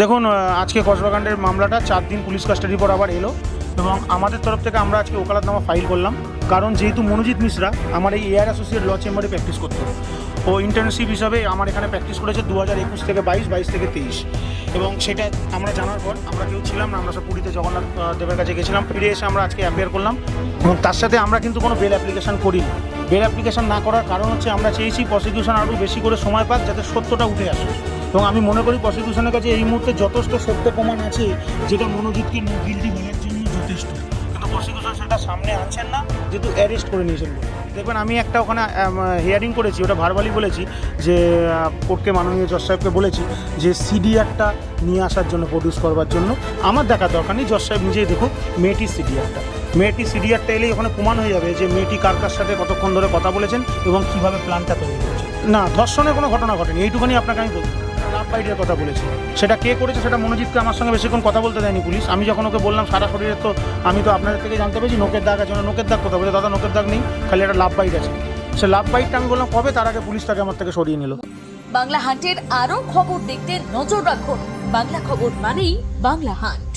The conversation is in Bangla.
দেখুন, আজকে কসবাকাণ্ডের মামলাটা 4 দিন পুলিশ কাস্টাডির পর আবার এলো এবং আমাদের তরফ থেকে আমরা আজকে ওকালতনামা ফাইল করলাম। কারণ যেহেতু মনোজিৎ মিশ্রা আমার এই এয়ার অ্যাসোসিয়েট ল চেম্বারে প্র্যাকটিস করতো, ও ইন্টার্নশিপ হিসাবে আমার এখানে প্র্যাকটিস করেছে 2021 থেকে 22 থেকে 23, এবং সেটা আমরা জানার পর আমরা কেউ ছিলাম না, আমরা সব পুরীতে জগন্নাথ দেবের কাছে গেছিলাম। ফিরে এসে আমরা আজকে অ্যাপিয়ার করলাম এবং তার সাথে আমরা কিন্তু কোনো বেল অ্যাপ্লিকেশন করিনি। বেল অ্যাপ্লিকেশন না করার কারণ হচ্ছে আমরা চেয়েছি প্রসিকিউশন আরও বেশি করে সময় পাক, যাতে সত্যটা উঠে আসে। এবং আমি মনে করি প্রসিকিউশনের কাছে এই মুহূর্তে যথেষ্ট সত্য প্রমাণ আছে যেটা মনোজিৎকে নো গিল্টি বলার জন্য যথেষ্ট, কিন্তু প্রসিকিউশন সেটা সামনে আনছেন না, যেহেতু অ্যারেস্ট করে নিয়েছেন। দেখবেন আমি একটা ওখানে হিয়ারিং করেছি, ওটা ভার্বালি বলেছি যে কোর্টকে, মাননীয় জজ সাহেবকে বলেছি যে সিডিআরটা নিয়ে আসার জন্য, প্রডিউস করবার জন্য। আমার দেখার দরকার নেই, জজ সাহেব নিজেই দেখুক মেয়েটির সিডিআরটা এলেই ওখানে প্রমাণ হয়ে যাবে যে মেয়েটি কার কার সাথে কতক্ষণ ধরে কথা বলেছেন এবং কীভাবে প্ল্যানটা তৈরি করেছে। না, ধর্ষণের কোনো ঘটনা ঘটেনি, এইটুখানি আপনাকে আমি বলছি। লাভ বাইটের কথা বলেছি, সেটা কে করেছে সেটা মনোজিৎকে আমার সঙ্গে বেশিক্ষণ কথা বলতে দেয়নি পুলিশ। আমি যখন ওকে বললাম সারা শরীরে, তো আমি তো আপনাদের থেকে জানতে পেরেছি নোকের দাগ আছে, নোকের দাগ কোথাও বলে দাদা নোকের দাগ নেই, খালি একটা লাভ বাইট আছে। সে লাভ বাইটটা আমি বললাম কবে, তার আগে পুলিশ তাকে আমার থেকে সরিয়ে নিল। বাংলা হান্টের আরও খবর দেখতে নজর রাখুন। বাংলা খবর মানেই বাংলা হান্ট।